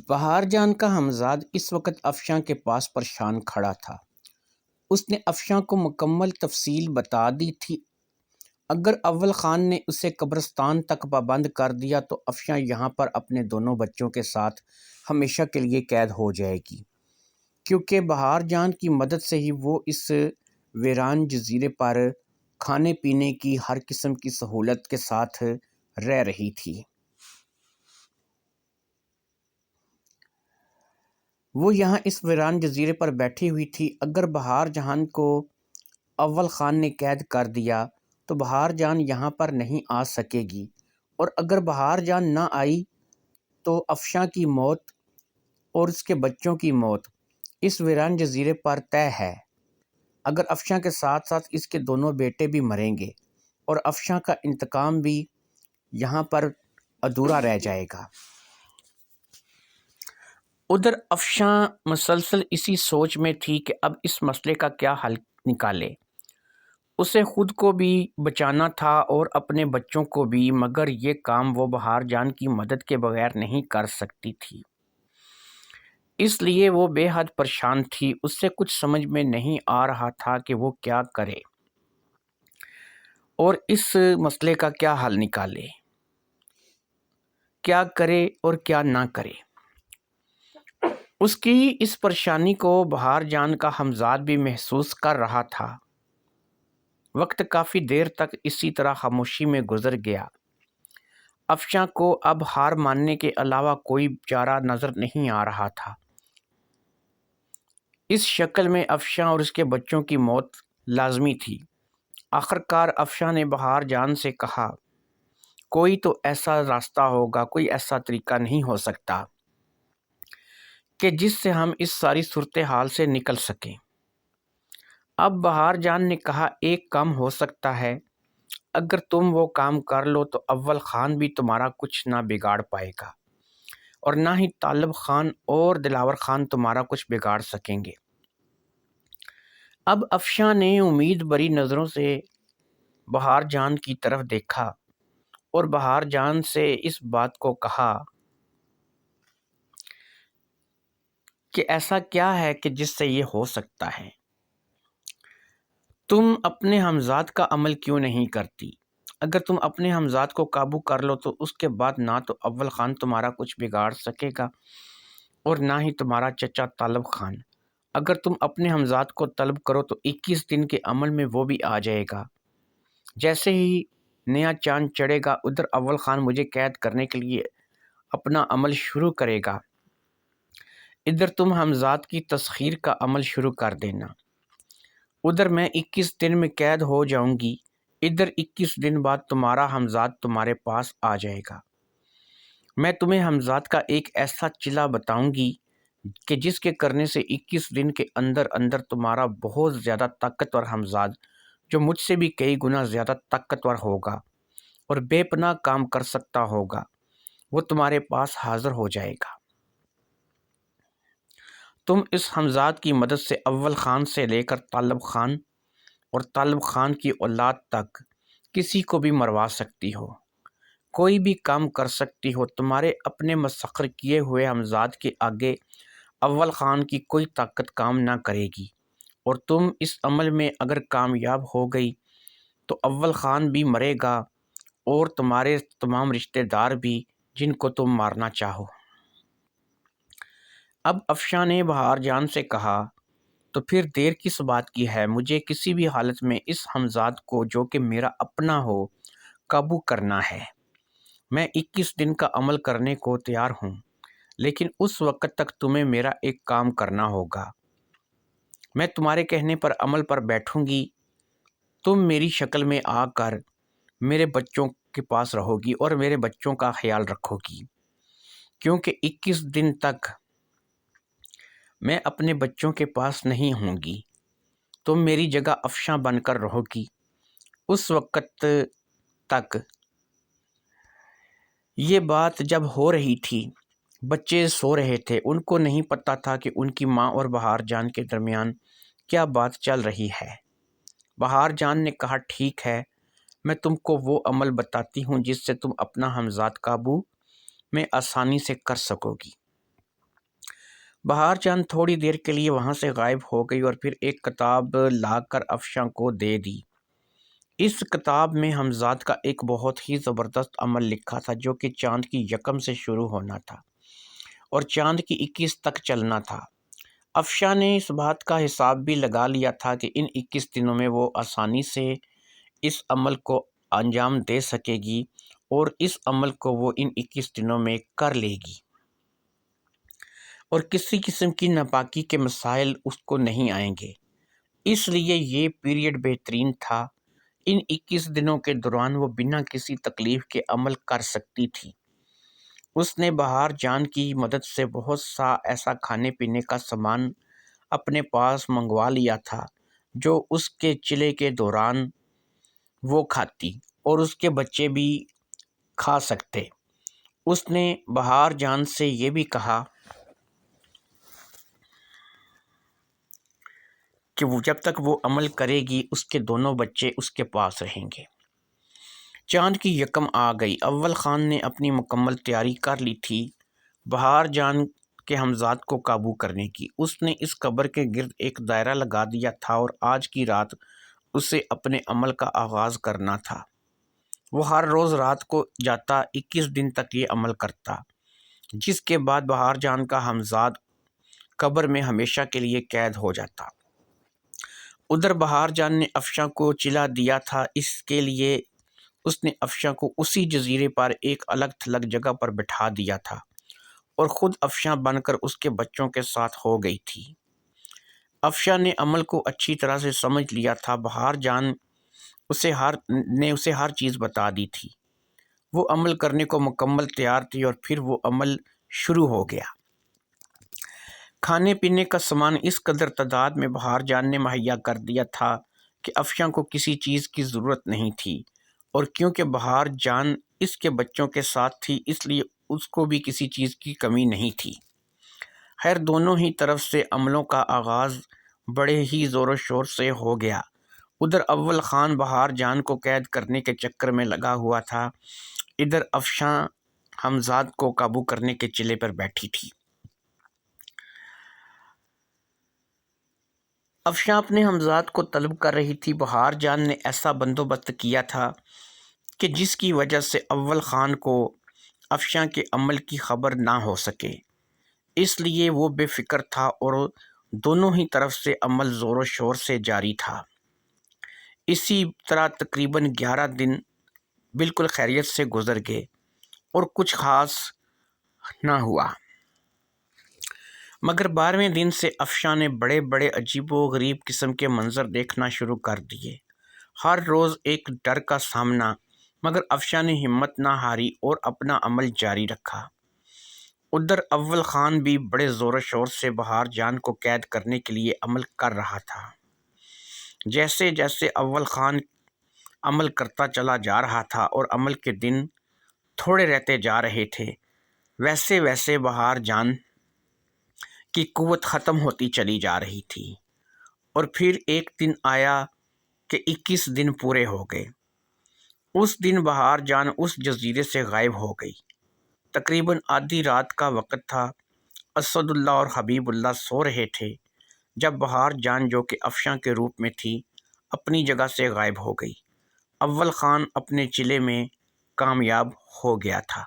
بہار جان کا ہمزاد اس وقت افشاں کے پاس پریشان کھڑا تھا۔ اس نے افشاں کو مکمل تفصیل بتا دی تھی۔ اگر اول خان نے اسے قبرستان تک پابند کر دیا تو افشاں یہاں پر اپنے دونوں بچوں کے ساتھ ہمیشہ کے لیے قید ہو جائے گی، کیونکہ بہار جان کی مدد سے ہی وہ اس ویران جزیرے پر کھانے پینے کی ہر قسم کی سہولت کے ساتھ رہ رہی تھی۔ وہ یہاں اس ویران جزیرے پر بیٹھی ہوئی تھی۔ اگر بہار جان کو اول خان نے قید کر دیا تو بہار جان یہاں پر نہیں آ سکے گی، اور اگر بہار جان نہ آئی تو افشاں کی موت اور اس کے بچوں کی موت اس ویران جزیرے پر طے ہے۔ اگر افشاں کے ساتھ ساتھ اس کے دونوں بیٹے بھی مریں گے اور افشاں کا انتقام بھی یہاں پر ادھورا رہ جائے گا۔ ادھر افشاں مسلسل اسی سوچ میں تھی کہ اب اس مسئلے کا کیا حل نکالے۔ اسے خود کو بھی بچانا تھا اور اپنے بچوں کو بھی، مگر یہ کام وہ بہار جان کی مدد کے بغیر نہیں کر سکتی تھی۔ اس لیے وہ بے حد پریشان تھی۔ اس سے کچھ سمجھ میں نہیں آ رہا تھا کہ وہ کیا کرے اور اس مسئلے کا کیا حل نکالے، کیا کرے اور کیا نہ کرے۔ اس کی اس پریشانی کو بہار جان کا ہمزاد بھی محسوس کر رہا تھا۔ وقت کافی دیر تک اسی طرح خاموشی میں گزر گیا۔ افشاں کو اب ہار ماننے کے علاوہ کوئی چارہ نظر نہیں آ رہا تھا۔ اس شکل میں افشاں اور اس کے بچوں کی موت لازمی تھی۔ آخر کار افشاں نے بہار جان سے کہا، کوئی تو ایسا راستہ ہوگا، کوئی ایسا طریقہ نہیں ہو سکتا کہ جس سے ہم اس ساری صورتحال سے نکل سکیں۔ اب بہار جان نے کہا، ایک کام ہو سکتا ہے۔ اگر تم وہ کام کر لو تو اول خان بھی تمہارا کچھ نہ بگاڑ پائے گا، اور نہ ہی طالب خان اور دلاور خان تمہارا کچھ بگاڑ سکیں گے۔ اب افشاں نے امید بھری نظروں سے بہار جان کی طرف دیکھا اور بہار جان سے اس بات کو کہا کہ ایسا کیا ہے کہ جس سے یہ ہو سکتا ہے؟ تم اپنے ہمزاد کا عمل کیوں نہیں کرتی؟ اگر تم اپنے ہمزاد کو قابو کر لو تو اس کے بعد نہ تو اول خان تمہارا کچھ بگاڑ سکے گا اور نہ ہی تمہارا چچا طالب خان۔ اگر تم اپنے ہمزاد کو طلب کرو تو 21 دن کے عمل میں وہ بھی آ جائے گا۔ جیسے ہی نیا چاند چڑھے گا ادھر اول خان مجھے قید کرنے کے لیے اپنا عمل شروع کرے گا، ادھر تم ہمزاد کی تسخیر کا عمل شروع کر دینا۔ ادھر میں 21 دن میں قید ہو جاؤں گی، ادھر 21 دن بعد تمہارا ہمزاد تمہارے پاس آ جائے گا۔ میں تمہیں ہمزاد کا ایک ایسا چلا بتاؤں گی کہ جس کے کرنے سے 21 دن کے اندر اندر تمہارا بہت زیادہ طاقتور ہمزاد، جو مجھ سے بھی کئی گنا زیادہ طاقتور ہوگا اور بے پناہ کام کر سکتا ہوگا، وہ تمہارے پاس حاضر ہو جائے گا۔ تم اس ہمزاد کی مدد سے اول خان سے لے کر طالب خان اور طالب خان کی اولاد تک کسی کو بھی مروا سکتی ہو، کوئی بھی کام کر سکتی ہو۔ تمہارے اپنے مسخر کیے ہوئے ہمزاد کے آگے اول خان کی کوئی طاقت کام نہ کرے گی، اور تم اس عمل میں اگر کامیاب ہو گئی تو اول خان بھی مرے گا اور تمہارے تمام رشتہ دار بھی جن کو تم مارنا چاہو۔ اب افشاں نے بہار جان سے کہا، تو پھر دیر کس بات کی ہے؟ مجھے کسی بھی حالت میں اس ہمزاد کو جو کہ میرا اپنا ہو قابو کرنا ہے۔ میں 21 دن کا عمل کرنے کو تیار ہوں، لیکن اس وقت تک تمہیں میرا ایک کام کرنا ہوگا۔ میں تمہارے کہنے پر عمل پر بیٹھوں گی، تم میری شکل میں آ کر میرے بچوں کے پاس رہو گی اور میرے بچوں کا خیال رکھو گی، کیونکہ 21 دن تک میں اپنے بچوں کے پاس نہیں ہوں گی۔ تم میری جگہ افشاں بن کر رہو گی۔ اس وقت تک یہ بات جب ہو رہی تھی، بچے سو رہے تھے، ان کو نہیں پتہ تھا کہ ان کی ماں اور بہار جان کے درمیان کیا بات چل رہی ہے۔ بہار جان نے کہا، ٹھیک ہے، میں تم کو وہ عمل بتاتی ہوں جس سے تم اپنا ہمزاد قابو میں آسانی سے کر سکو گی۔ بہار جان تھوڑی دیر کے لیے وہاں سے غائب ہو گئی اور پھر ایک کتاب لا کر افشاں کو دے دی۔ اس کتاب میں حمزاد کا ایک بہت ہی زبردست عمل لکھا تھا جو کہ چاند کی یکم سے شروع ہونا تھا اور چاند کی 21 تک چلنا تھا۔ افشاں نے اس بات کا حساب بھی لگا لیا تھا کہ ان 21 دنوں میں وہ آسانی سے اس عمل کو انجام دے سکے گی اور اس عمل کو وہ ان 21 دنوں میں کر لے گی اور کسی قسم کی ناپاکی کے مسائل اس کو نہیں آئیں گے۔ اس لیے یہ پیریڈ بہترین تھا۔ ان 21 دنوں کے دوران وہ بنا کسی تکلیف کے عمل کر سکتی تھی۔ اس نے بہار جان کی مدد سے بہت سا ایسا کھانے پینے کا سامان اپنے پاس منگوا لیا تھا جو اس کے چلے کے دوران وہ کھاتی اور اس کے بچے بھی کھا سکتے۔ اس نے بہار جان سے یہ بھی کہا کہ وہ جب تک وہ عمل کرے گی اس کے دونوں بچے اس کے پاس رہیں گے۔ چاند کی یکم آ گئی۔ اول خان نے اپنی مکمل تیاری کر لی تھی بہار جان کے حمزاد کو قابو کرنے کی۔ اس نے اس قبر کے گرد ایک دائرہ لگا دیا تھا اور آج کی رات اسے اپنے عمل کا آغاز کرنا تھا۔ وہ ہر روز رات کو جاتا، 21 دن تک یہ عمل کرتا، جس کے بعد بہار جان کا حمزاد قبر میں ہمیشہ کے لیے قید ہو جاتا۔ ادھر بہار جان نے افشاں کو چلا دیا تھا، اس کے لیے اس نے افشاں کو اسی جزیرے پر ایک الگ تھلگ جگہ پر بٹھا دیا تھا اور خود افشاں بن کر اس کے بچوں کے ساتھ ہو گئی تھی۔ افشاں نے عمل کو اچھی طرح سے سمجھ لیا تھا۔ بہار جان اسے ہر چیز بتا دی تھی۔ وہ عمل کرنے کو مکمل تیار تھی اور پھر وہ عمل شروع ہو گیا۔ کھانے پینے کا سامان اس قدر تعداد میں بہار جان نے مہیا کر دیا تھا کہ افشاں کو کسی چیز کی ضرورت نہیں تھی، اور کیونکہ بہار جان اس کے بچوں کے ساتھ تھی اس لیے اس کو بھی کسی چیز کی کمی نہیں تھی۔ خیر دونوں ہی طرف سے عملوں کا آغاز بڑے ہی زور و شور سے ہو گیا۔ ادھر اول خان بہار جان کو قید کرنے کے چکر میں لگا ہوا تھا، ادھر افشاں حمزاد کو قابو کرنے کے چلے پر بیٹھی تھی۔ افشاں اپنے حمزاد کو طلب کر رہی تھی۔ بہار جان نے ایسا بندوبست کیا تھا کہ جس کی وجہ سے اول خان کو افشاں کے عمل کی خبر نہ ہو سکے، اس لیے وہ بے فکر تھا اور دونوں ہی طرف سے عمل زور و شور سے جاری تھا۔ اسی طرح تقریباً 11 دن بالکل خیریت سے گزر گئے اور کچھ خاص نہ ہوا، مگر 12ویں دن سے افشاں نے بڑے بڑے عجیب و غریب قسم کے منظر دیکھنا شروع کر دیے۔ ہر روز ایک ڈر کا سامنا، مگر افشاں نے ہمت نہ ہاری اور اپنا عمل جاری رکھا۔ ادھر اول خان بھی بڑے زور و شور سے بہار جان کو قید کرنے کے لیے عمل کر رہا تھا۔ جیسے جیسے اول خان عمل کرتا چلا جا رہا تھا اور عمل کے دن تھوڑے رہتے جا رہے تھے، ویسے ویسے بہار جان کی قوت ختم ہوتی چلی جا رہی تھی، اور پھر ایک دن آیا کہ 21 دن پورے ہو گئے۔ اس دن بہار جان اس جزیرے سے غائب ہو گئی۔ تقریباً آدھی رات کا وقت تھا۔ اسد اللہ اور حبیب اللہ سو رہے تھے جب بہار جان جو کہ افشاں کے روپ میں تھی اپنی جگہ سے غائب ہو گئی۔ اول خان اپنے چلے میں کامیاب ہو گیا تھا۔